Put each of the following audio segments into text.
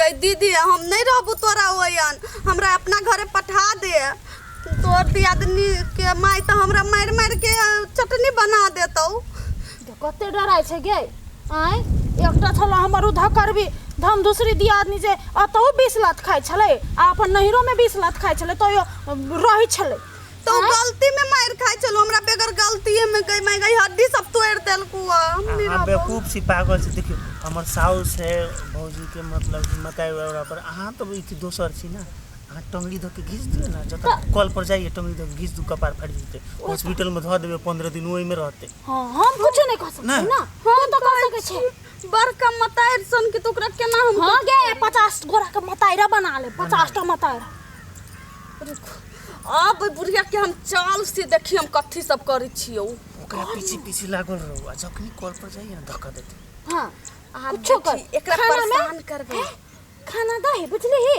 गई दीदी हम नहीं रहबू तोरा ओयन हमरा अपना घरे पठा दे तोर दियादनी के माई तो हमरा मार मार के चटनी बना देतौ कते डराय छै गे आय एकटा छला हमर उधा करबी धम दूसरी दियादनी जे अतौ 20 लात खाइ छले आ अपन नहिरो में 20 लात खाइ छले तो रही छले तो गलती में मार खाइ छलो हमरा बेगर गलती में गई हड्डी सब तोड़ देलकू हां बेवकूफ सी पागल से देखियो हमर साउस है भौजी के मतलब मताई वाला पर अहाँ तो ई दोसर छी ना अहाँ टंगड़ी ध के घिस दियो ना जत कॉल पर जाइए टंगड़ी ध के घिस दू कपार फाड़ जेते हॉस्पिटल में ध देबे 15 दिन ओई में रहते हां हम कुछ नहीं कह सकते ना हम तो कह सके छी बड़का मताई सन के तोकरा केना हम हां गे 50 गोरा के मताईरा बना ले 50 टा मताईरा अब बुढ़िया के हम चाल से देखी हम कथी सब करै छियो ओकरा पीछे पीछे लागल रहू आ जखनी कॉल पर जाइए ना धक्का देते हां कुछ कर एकरा परेशान करबे खाना दही बुझली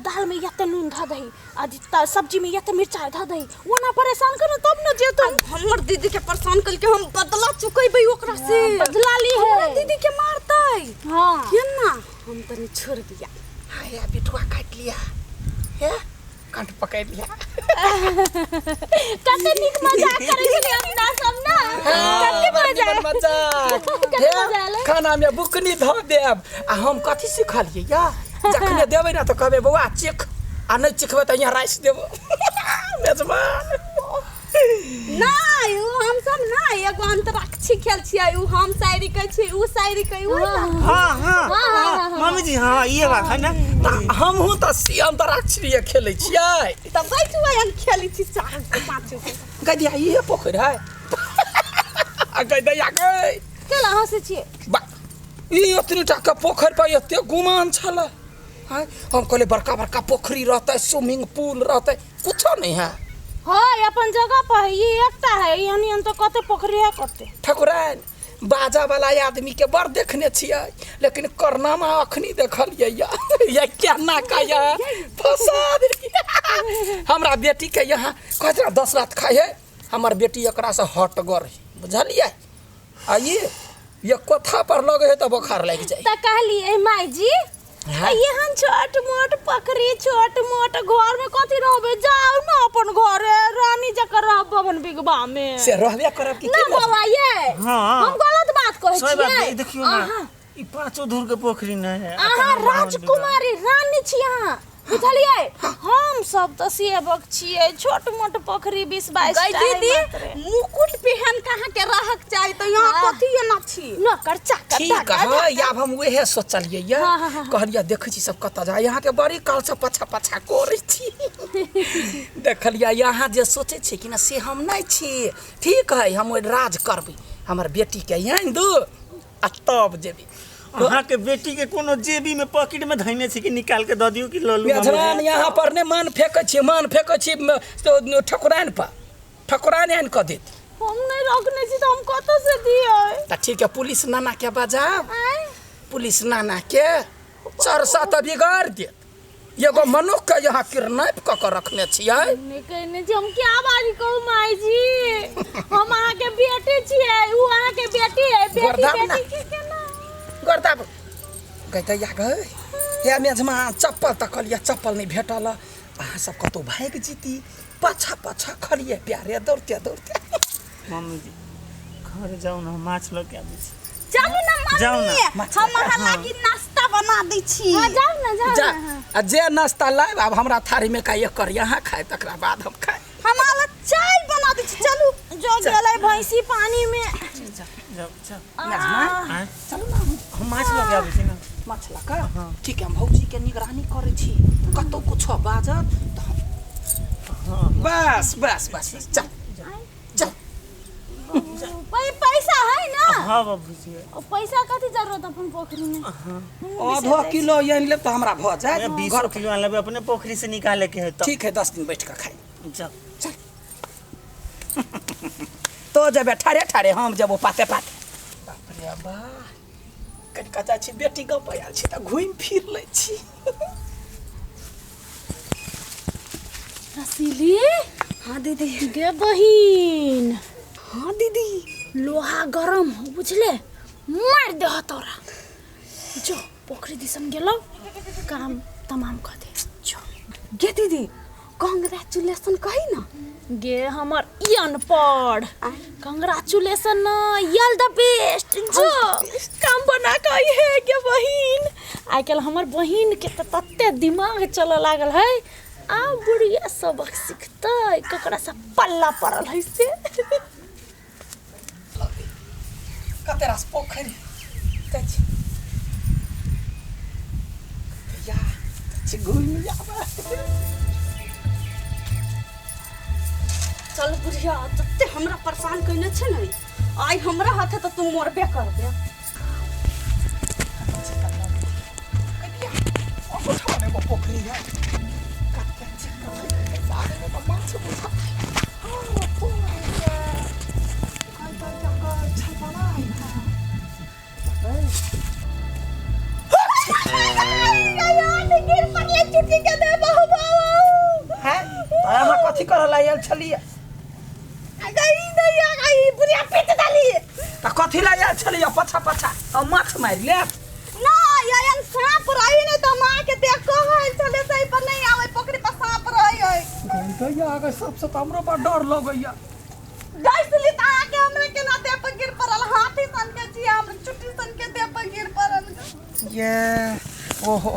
दाल में यते नून ध दही आज सब्जी में यते मिर्चा ध दही वो ना परेशान करो तब न जे तो हमर दीदी के परेशान कल के हम बदला चुकैबै ओकरा से बदला ली है दीदी के मारतै हां केना हम तनी छोड़ दिया हाय बिठुआ काट लिया है काट पकड़ लिया कते निक मजाक करे छी अपना सब ना कते मजाक खाना में बुकनी ध देब आ हम कथि सिखलिए या जखने देबै ना तो कहबे बौआ चेक आ नहीं चिखबे त यहाँ राइस देबो मेजबान नहीं हम सब ना एगो अंतराक्षी खेल छियै उ हम शायरी कहै छी उ शायरी कहै उ हां मम्मी जी हां ये बात है ना हम हूं त अंतराक्षरी खेलै छियै त बैठू हम खेलै छी 4-5 गदिया ये पोखर है आ गदिया गई केला हंसे छी बा ई ओतनी टा के पोखर पर एते गुमान छला हां हम कहले बड़का बड़का पोखरी रहतै स्विमिंग पूल रहतै कुछो नहीं है हां अपन जगह पर ये एकटा है यानी हम तो कते पोखरी है कते ठकुराइन बाजा वाला आदमी के बड़ देखने छियै लेकिन करनामा अखनी देखलियै या केना काया फसाद हमरा बेटी के यहाँ कहत 10 रात खाए है हमर बेटी एकरा से हट गर बुझलियै आ ये कोथा पर लगे है त बुखार लग जाए त कहलिए माई जी यहाँ छोट मोट पकड़ी छोट मोट घर में कथी रहबे जाओ ना अपन घरे रानी जकर रहब भवन बिगबा में से रहबे करब की ना बाबा ये हां हम गलत बात कहै सही बात छियै देखियो ना ई पांचों धूर के पोखरी न है अहाँ राजकुमारी रानी छी अहाँ बुझलिए हम सब त सेवक छियै छोट मोट पोखरी 20-22 गई दीदी मुकुट पहन कहां के रहक चाहि त यहां कथी ना छी नौकर चाकर ठीक है या हम वहे सोचलिए या कहलिए देख छी सब कत जा यहाँ के बड़ी काल से पछा पछा करे छी देखलिए यहाँ जे सोचे छी कि ना से हम नहीं छी ठीक है हम राज करबी हमर बेटी के यहाँ दू आ तब जेबी अहाँ के बेटी के कोनो जेबी में पॉकेट में धइने छी कि निकाल के द दियो कि ल लू मेजबान यहाँ पर ने मान फेंकै छी तो ठकुराइन पर ठकुराइन आन क देत हम नहीं रखने छी त हम कत से दिए त ठीक है पुलिस नाना के बजाब पुलिस नाना के चरसा त बिगाड़ देत एगो मनुख के यहाँ किडनैप क के रखने छियै नहीं कहने जी हम क्या बारी कहू माई जी हम अहाँ के बेटी छियै उ अहाँ के बेटी है बेटी के केना गर्दा गई या गई या मेजमा चप्पल तक लिया चप्पल नहीं भेटल अहाँ सब कतो भाग जीती पाछा पाछा खलिए प्यारे दौड़ते दौड़ते मम्मी जी घर जाओ ना माछ ल के आबै छी चलू ना जाओ ना हम अहाँ लागी नाश्ता बना दै छी हां जाओ ना जा आ जे नाश्ता लाइब अब हमरा थारी में का एक कर यहाँ खाए तकरा बाद हम खाए हमारा चाय बना दै छी चलू जो गेलै भैंसी पानी में जाओ मेजमा चलो ना हम माछ ल के आबै छी ना माछ ला का ठीक है हम भौजी के निगरानी करे छी कतो कुछ बाजत तो बस बस बस चल चल पैसा है ना हां बाबूजी पैसा कथी जरूरत अपन पोखरी में आधा किलो यानी ले तो हमरा भ जाए 20 किलो आन लेबे अपने पोखरी से निकाले के है तो ठीक है 10 दिन बैठ के खाई जाओ चल तो जब ठारे ठारे हम जब पाते पाते बाप रे बा कट कचा छी बेटी गप आयल छी त घुम फिर ले छी रसीली हां दीदी गे बहिन हां दीदी लोहा गरम हो बुझले मार दे तोरा जो पोखरी दिसन गेलो काम तमाम कर दे गे दीदी कांग्रेचुलेशन कही ना गे हमर अनपढ़ कंग्रेचुलेशन ना यल द बेस्ट जो काम बना के है गे बहिन आइ काल हमर बहिन के तत्ते दिमाग चल लागल है आ बुढ़िया सबक सीखते ककरा से पल्ला पड़ल है से कते रास पोखरी तछ या तछ घुमि जाबा चल बुढ़िया जत्ते हमरा परेशान कइने छै नै आइ हमरा हाथे त तू मरबे करबे ओठाने को पोखरी है कते चिकन बारे में माछ बुझा कथी करल आयल छलिए कथी ला आयल छलिए पछा पछा और माछ मार ले ना यायन सांप रही नहीं त मां के देख कहल चले सही पर नहीं आवे पोखरी पर सांप रही है गइया आगे सबसे त हमरो बड़ डर लगइया गइसली त आके हमरे के ना देह पर गिर पड़ल हाथी सन के छी हम चुट्टी सन के देह पर गिर पड़ल ये ओहो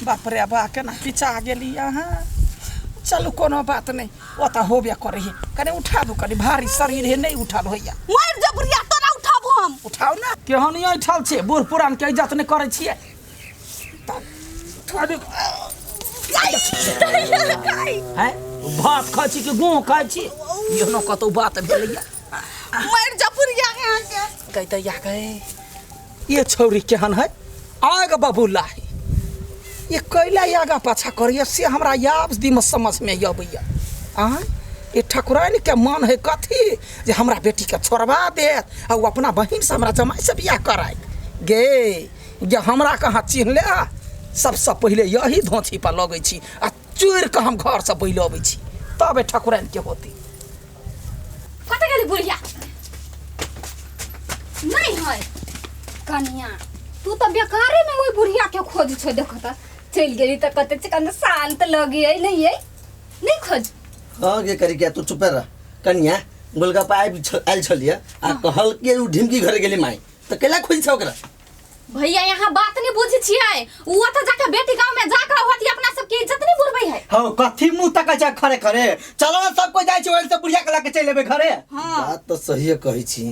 बाप रे बा के ना पीछा गेली यहाँ चलो कोनो बात नहीं ओता होबे करे कने उठाबू कने भारी शरीर है नहीं उठाल होइया मार जबरिया तो ना उठाबू हम उठाओ ना केहन नहीं उठाल छे बूढ़ पुरान के इज्जत नहीं करे छिए हैं भात खाइ छी कि गूं खाइ छी यहनो कतो बात भेलैया मार जबरिया यहाँ के कहते या गए ये छौरी केहन है आग बबुला है ये कैला आगा पाछा करिए से हमरा याब दिम समझ में अबैया ये ठकुराइन के मन है कथी जे हमरा बेटी के छोड़वा देत और अपना बहिन से हमरा जमाई से बियाह कराए गे ये हमरा कहाँ चिन्ह ले सबसे पहले यही धोती पर लगे छी आ चोर के हम घर से पहले अबै छी तब ठकुराइन के होती कत गेली बुढ़िया नहीं है कन्या तू तो बेकारे में वही बुढ़िया के खोज छो देखत चल गेली त कते चिकन शांत लगी है नहीं खोज हाँ के करी क्या तू चुप रह कन्या गोलगप्पा आयल छलिए आ कहल के उ ढिमकी घरे गेली माई त केला खोज छ ओकरा भैया यहाँ बात नहीं बुझी छियै उ त जाके बेटी गांव में जाकर होती अपना सबके इज्जत नहीं बुरबै है हां कथी मुंह तक जा खरे खरे चलो ना सब कोई जाय छै ओल से बुढ़िया के लाके चल लेबे घरे बात तो सही कहै छी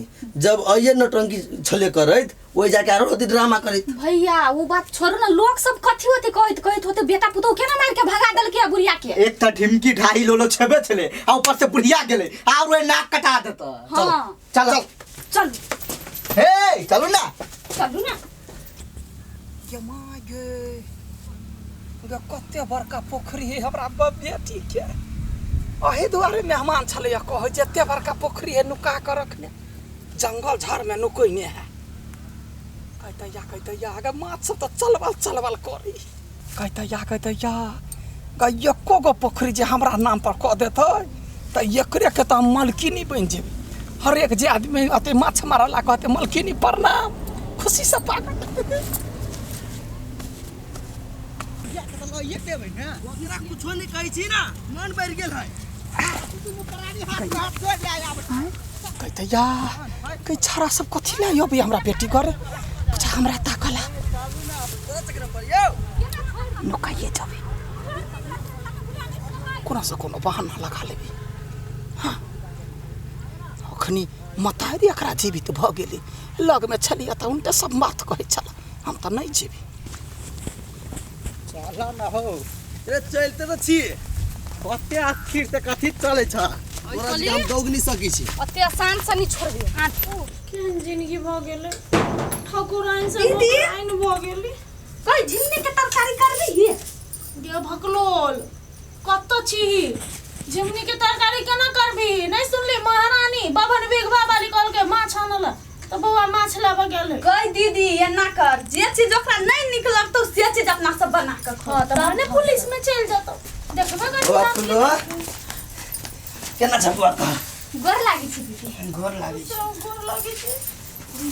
जब आइए नटंकी छले करैत ओइ जाके आरो होती ड्रामा करैत भैया वो बात छोड़ ना लोग सब कथी होते कहत होते बेटा पुतौ केना मार के भगा देल के बुढ़िया के एक त ढिमकी ढाई लोलो छबे छले आ ऊपर से बुढ़िया गेले और ओए नाक कटा देत चल चल चल हे चलू ना ये माय गे कते बड़का पोखरी है हमरा बेटी के अहे दुआरे मेहमान छले कहे जते बड़का पोखरी है नुका के रखने जंगल झाड़ में नुकोइने है कहते या आगे माछ सब तो चलबल करी कहते या एको गो पोखरी जे हमरा नाम पर कह देते तो एकरे के तो मलकिनी बन जेबे हर एक जे आदमी अते माछ मारला कहते मलकिनी प्रणाम खुशी से पागल ये के भाई ना ओकरा कुछो नहीं कहै छी ना मन बढ़ गेल है तू मुकरानी हाथ जोड़ ले आब कहते या कई छारा सब कथी ला योबे हमरा बेटी करे अच्छा हमरा ताकला नुकाइए जाबे कोना से कोनो बहाना लगा लेबे हां अखनी मतारी एकरा जीवित भ गेली लग में छलिया त उनते सब बात कहै छला हम त नहीं जेबी चला ना हो रे चलते त छी कते आखिर त कथि चलै छ तोरा जे हम दौग नहीं सकै छी अते आसान से नहीं छोड़ दियो हां केहन जिंदगी भ गेले ठकुराइन से ठकुराइन भ गेली कोई झिंगनी के तरकारी करबी ही गे भकलोल कत छी झिंगनी के तरकारी केना करबी नहीं सुनली महारानी बाभन बिगवा वाली कल के माछ आनला तो बउआ माछ लाबा गेल कह दीदी एना कर जे चीज ओकरा नहीं निक लगतौ से चीज अपना सब बना के खा हां त पुलिस में चल जतो देखबा बाप लो केना छ बुआ त गोर लागी छी दीदी गोर लागी गोर लागी छी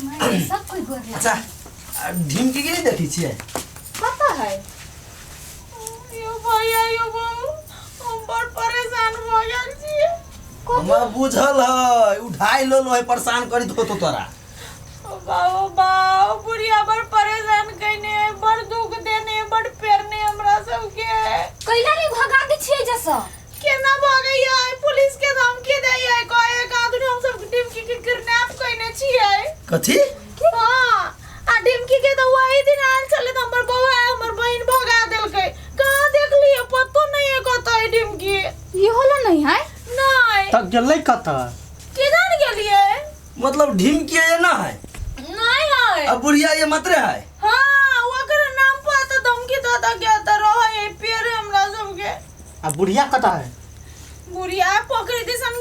मैं सब कोई गोर लागी अच्छा ढिमकी के नहीं देखी छिए पता है हो गया जी। हमरा बुझल है उठाई लो है परेशान करी तो तोरा बाबा बुढ़िया बड़ परेशान कइने बड़ दुख देने बड़ पेरने हमरा सबके कैला नहीं भगा दी छिए जैसा केना भगैया पुलिस के धमकी दैया कहे कादू हम सब टीम की किडनैप कइने छिए कथी हां आ डिमकी के तो वही दिन आल चले त हमर बौआ हमर बहन भगा देलकै कहां देख लिए पतो नहीं है कतई डिमकी ये होला नहीं है नहीं तक गेलै कत किधर गेलिए मतलब ढिमकी ये ना है नहीं है अब बुढ़िया ये मतरे है हां ओकर नाम पर तो धमकी दादा गया त रह ये पेर हमरा सबके आ बुढ़िया कत है बुढ़िया पकड़ी दिसन